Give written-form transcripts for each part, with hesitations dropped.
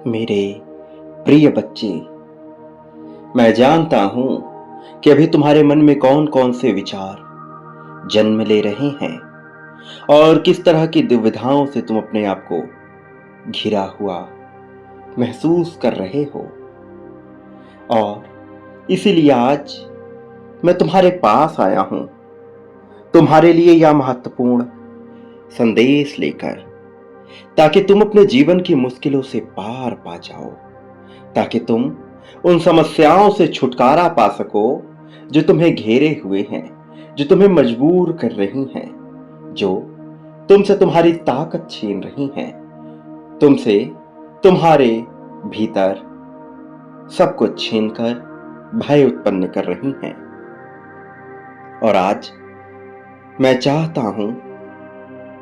मेरे प्रिय बच्चे, मैं जानता हूं कि अभी तुम्हारे मन में कौन कौन से विचार जन्म ले रहे हैं और किस तरह की दुविधाओं से तुम अपने आप को घिरा हुआ महसूस कर रहे हो। और इसीलिए आज मैं तुम्हारे पास आया हूं, तुम्हारे लिए यह महत्वपूर्ण संदेश लेकर, ताकि तुम अपने जीवन की मुश्किलों से पार पा जाओ, ताकि तुम उन समस्याओं से छुटकारा पा सको जो तुम्हें घेरे हुए हैं, जो तुम्हें मजबूर कर रही हैं, जो तुमसे तुम्हारी ताकत छीन रही हैं, तुमसे तुम्हारे भीतर सब कुछ छीनकर भय उत्पन्न कर रही हैं। और आज मैं चाहता हूं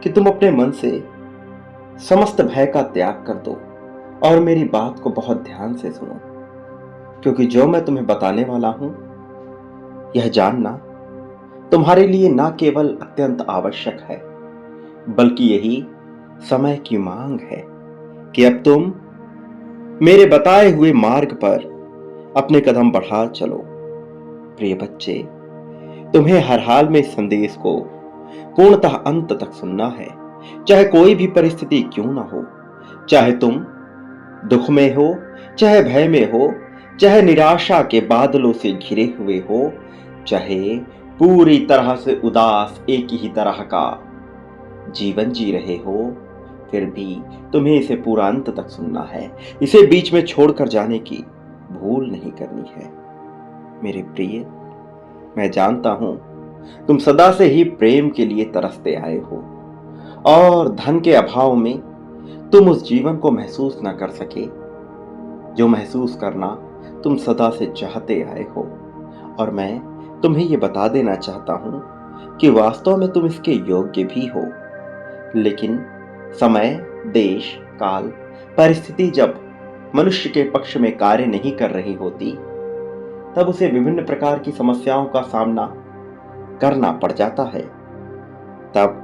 कि तुम अपने मन से समस्त भय का त्याग कर दो और मेरी बात को बहुत ध्यान से सुनो, क्योंकि जो मैं तुम्हें बताने वाला हूं यह जानना तुम्हारे लिए न केवल अत्यंत आवश्यक है, बल्कि यही समय की मांग है कि अब तुम मेरे बताए हुए मार्ग पर अपने कदम बढ़ा चलो। प्रिय बच्चे, तुम्हें हर हाल में इस संदेश को पूर्णतः अंत तक सुनना है, चाहे कोई भी परिस्थिति क्यों ना हो, चाहे तुम दुख में हो, चाहे भय में हो, चाहे निराशा के बादलों से घिरे हुए हो, चाहे पूरी तरह से उदास एक ही तरह का जीवन जी रहे हो, फिर भी तुम्हें इसे पूरा अंत तक सुनना है। इसे बीच में छोड़कर जाने की भूल नहीं करनी है। मेरे प्रिय, मैं जानता हूं तुम सदा से ही प्रेम के लिए तरसते आए हो और धन के अभाव में तुम उस जीवन को महसूस ना कर सके जो महसूस करना तुम सदा से चाहते आए हो। और मैं तुम्हें यह बता देना चाहता हूं कि वास्तव में तुम इसके योग्य भी हो, लेकिन समय, देश, काल, परिस्थिति जब मनुष्य के पक्ष में कार्य नहीं कर रही होती, तब उसे विभिन्न प्रकार की समस्याओं का सामना करना पड़ जाता है। तब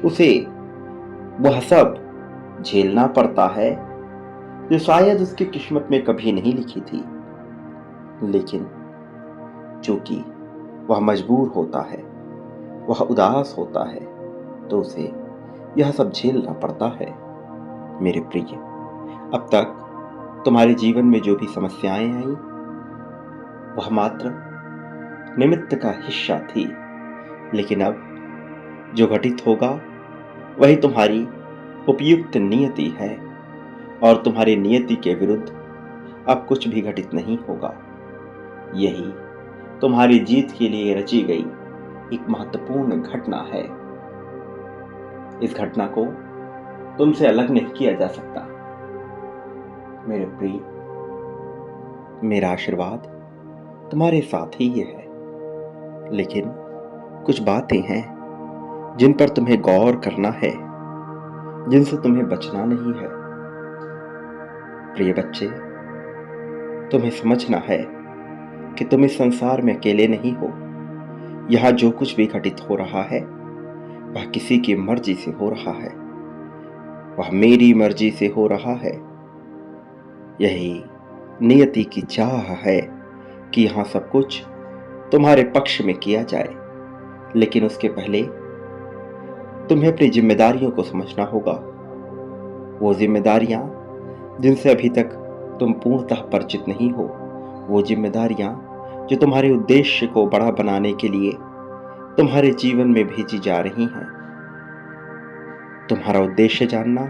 उसे वह सब झेलना पड़ता है जो शायद उसकी किस्मत में कभी नहीं लिखी थी, लेकिन चूंकि वह मजबूर होता है, वह उदास होता है, तो उसे यह सब झेलना पड़ता है। मेरे प्रिय, अब तक तुम्हारे जीवन में जो भी समस्याएं आई वह मात्र निमित्त का हिस्सा थी, लेकिन अब जो घटित होगा वही तुम्हारी उपयुक्त नियति है, और तुम्हारी नियति के विरुद्ध अब कुछ भी घटित नहीं होगा। यही तुम्हारी जीत के लिए रची गई एक महत्वपूर्ण घटना है। इस घटना को तुमसे अलग नहीं किया जा सकता। मेरे प्रिय, मेरा आशीर्वाद तुम्हारे साथ ही है, लेकिन कुछ बातें हैं जिन पर तुम्हें गौर करना है, जिनसे तुम्हें बचना नहीं है। प्रिय बच्चे, तुम्हें समझना है कि तुम इस संसार में अकेले नहीं हो। यहां जो कुछ भी घटित हो रहा है वह किसी की मर्जी से हो रहा है, वह मेरी मर्जी से हो रहा है। यही नियति की चाह है कि यहां सब कुछ तुम्हारे पक्ष में किया जाए, लेकिन उसके पहले तुम्हें अपनी जिम्मेदारियों को समझना होगा। वो जिम्मेदारियां जिनसे अभी तक तुम पूर्णतः परिचित नहीं हो, वो जिम्मेदारियां जो तुम्हारे उद्देश्य को बड़ा बनाने के लिए तुम्हारे जीवन में भेजी जा रही हैं। तुम्हारा उद्देश्य जानना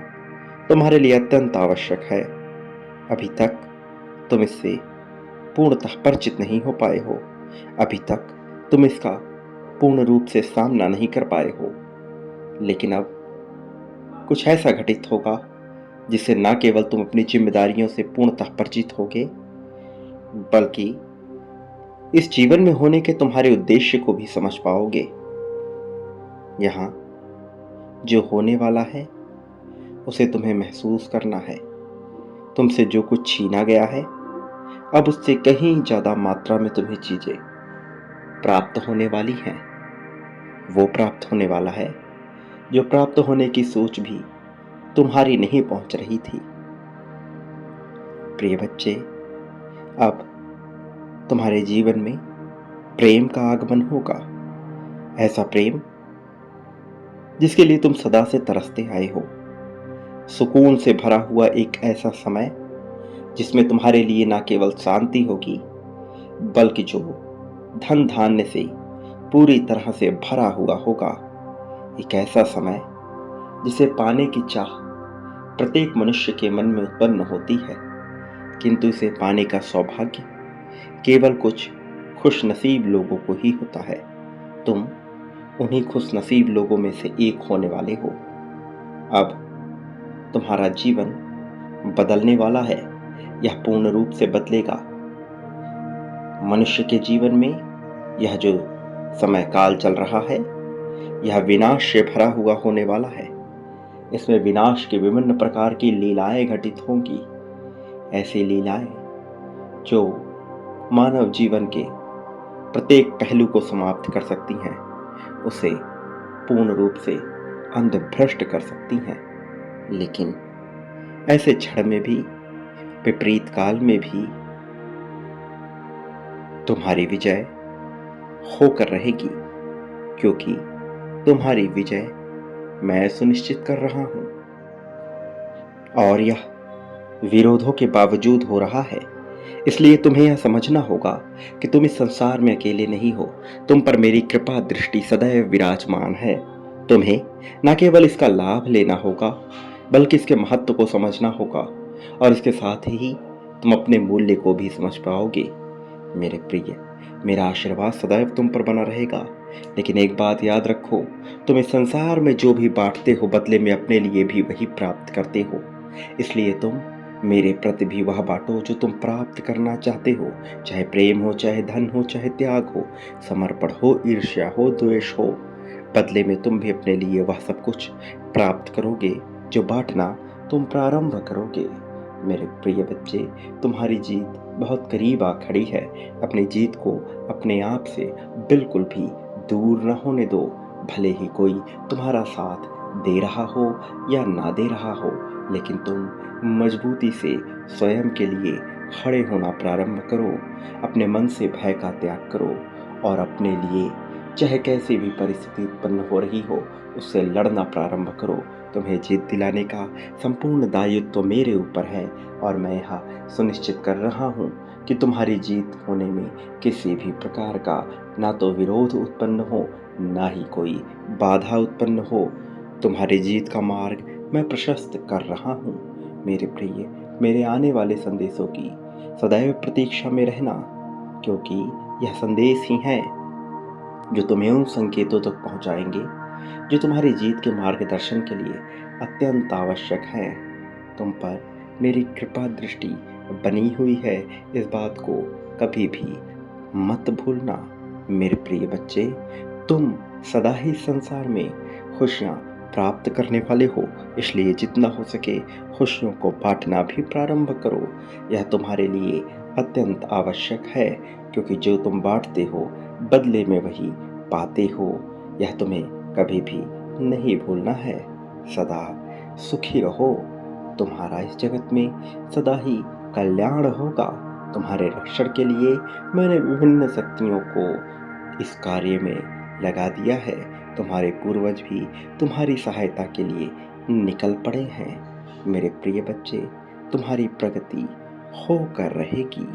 तुम्हारे लिए अत्यंत आवश्यक है। अभी तक तुम इससे पूर्णतः परिचित नहीं हो पाए हो, अभी तक तुम इसका पूर्ण रूप से सामना नहीं कर पाए हो, लेकिन अब कुछ ऐसा घटित होगा जिससे न केवल तुम अपनी जिम्मेदारियों से पूर्णतः परिचित होगे, बल्कि इस जीवन में होने के तुम्हारे उद्देश्य को भी समझ पाओगे। यहां जो होने वाला है उसे तुम्हें महसूस करना है। तुमसे जो कुछ छीना गया है, अब उससे कहीं ज्यादा मात्रा में तुम्हें चीजें प्राप्त होने वाली हैं। वो प्राप्त होने वाला है जो प्राप्त होने की सोच भी तुम्हारी नहीं पहुंच रही थी। प्रिय बच्चे, अब तुम्हारे जीवन में प्रेम का आगमन होगा। ऐसा प्रेम जिसके लिए तुम सदा से तरसते आए हो। सुकून से भरा हुआ एक ऐसा समय जिसमें तुम्हारे लिए ना केवल शांति होगी, बल्कि जो धन धान्य से पूरी तरह से भरा हुआ होगा। एक ऐसा समय जिसे पाने की चाह प्रत्येक मनुष्य के मन में उत्पन्न होती है, किंतु इसे पाने का सौभाग्य केवल कुछ खुशनसीब लोगों को ही होता है। तुम उन्हीं खुशनसीब लोगों में से एक होने वाले हो। अब तुम्हारा जीवन बदलने वाला है, यह पूर्ण रूप से बदलेगा। मनुष्य के जीवन में यह जो समय काल चल रहा है, यह विनाश से भरा हुआ होने वाला है। इसमें विनाश की विभिन्न प्रकार की लीलाएं घटित होंगी। ऐसी लीलाएं जो मानव जीवन के प्रत्येक पहलू को समाप्त कर सकती हैं, उसे पूर्ण रूप से अंधभ्रष्ट कर सकती हैं। लेकिन ऐसे क्षण में भी, विपरीत काल में भी तुम्हारी विजय होकर रहेगी, क्योंकि तुम्हारी विजय मैं सुनिश्चित कर रहा हूं। और यह विरोधों के बावजूद हो रहा है। इसलिए तुम्हें यह समझना होगा कि तुम इस संसार में अकेले नहीं हो। तुम पर मेरी कृपा दृष्टि सदैव विराजमान है। तुम्हें न केवल इसका लाभ लेना होगा, बल्कि इसके महत्व को समझना होगा, और इसके साथ ही तुम अपने मूल्य को भी समझ पाओगे। मेरे प्रिय, मेरा आशीर्वाद सदैव तुम पर बना रहेगा। लेकिन एक बात याद रखो, तुम इस संसार में जो भी बांटते हो, बदले में अपने लिए भी वही प्राप्त करते हो। इसलिए तुम मेरे प्रति भी वह बांटो जो तुम प्राप्त करना चाहते हो, चाहे प्रेम हो, चाहे धन हो, चाहे त्याग हो, समर्पण हो, ईर्ष्या हो, द्वेष हो। बदले में तुम भी अपने लिए वह सब कुछ प्राप्त करोगे जो बांटना तुम प्रारंभ करोगे। मेरे प्रिय बच्चे, तुम्हारी जीत बहुत करीब आ खड़ी है। अपनी जीत को अपने आप से बिल्कुल भी दूर न होने दो। भले ही कोई तुम्हारा साथ दे रहा हो या ना दे रहा हो, लेकिन तुम मजबूती से स्वयं के लिए खड़े होना प्रारंभ करो। अपने मन से भय का त्याग करो और अपने लिए चाहे कैसी भी परिस्थिति उत्पन्न हो रही हो, उससे लड़ना प्रारंभ करो। तुम्हें जीत दिलाने का संपूर्ण दायित्व तो मेरे ऊपर है, और मैं यह सुनिश्चित कर रहा हूँ कि तुम्हारी जीत होने में किसी भी प्रकार का ना तो विरोध उत्पन्न हो, ना ही कोई बाधा उत्पन्न हो। तुम्हारी जीत का मार्ग मैं प्रशस्त कर रहा हूँ। मेरे प्रिय, मेरे आने वाले संदेशों की सदैव प्रतीक्षा में रहना, क्योंकि यह संदेश ही हैं जो तुम्हें उन संकेतों तक पहुंचाएंगे जो तुम्हारी जीत के मार्गदर्शन के लिए अत्यंत आवश्यक है। तुम पर मेरी कृपा दृष्टि बनी हुई है, इस बात को कभी भी मत भूलना। मेरे प्रिय बच्चे, तुम सदा ही संसार में खुशियाँ प्राप्त करने वाले हो, इसलिए जितना हो सके खुशियों को बांटना भी प्रारंभ करो। यह तुम्हारे लिए अत्यंत आवश्यक है, क्योंकि जो तुम बांटते हो, बदले में वही पाते हो। यह तुम्हें कभी भी नहीं भूलना है। सदा सुखी रहो। तुम्हारा इस जगत में सदा ही कल्याण होगा। तुम्हारे रक्षण के लिए मैंने विभिन्न शक्तियों को इस कार्य में लगा दिया है। तुम्हारे पूर्वज भी तुम्हारी सहायता के लिए निकल पड़े हैं। मेरे प्रिय बच्चे, तुम्हारी प्रगति होकर रहेगी।